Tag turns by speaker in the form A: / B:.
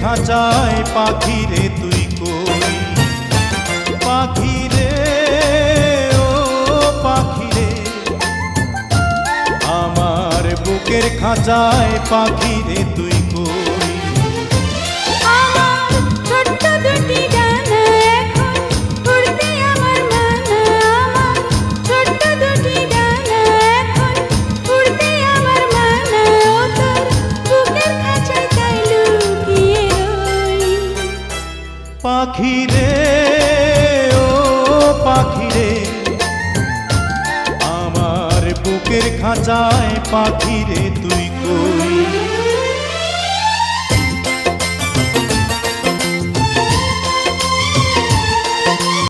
A: খাঁচায় পাখি রে তুই কই, পাখি রে ও পাখি রে, আমার বুকের খাঁচায় পাখি রে তুই কই।
B: আমার ছোট্ট দুটি ডানা এখন উড়তে আমার মানা, আমার ছোট্ট দুটি ডানা এখন উড়তে আমার মানা, ও তোর বুকের খাঁচায় তাই লুকিয়ে রই।
A: পাখি রে ও পাখি রে, আমার বুকের খাঁচায় পাখি রে তুই কই।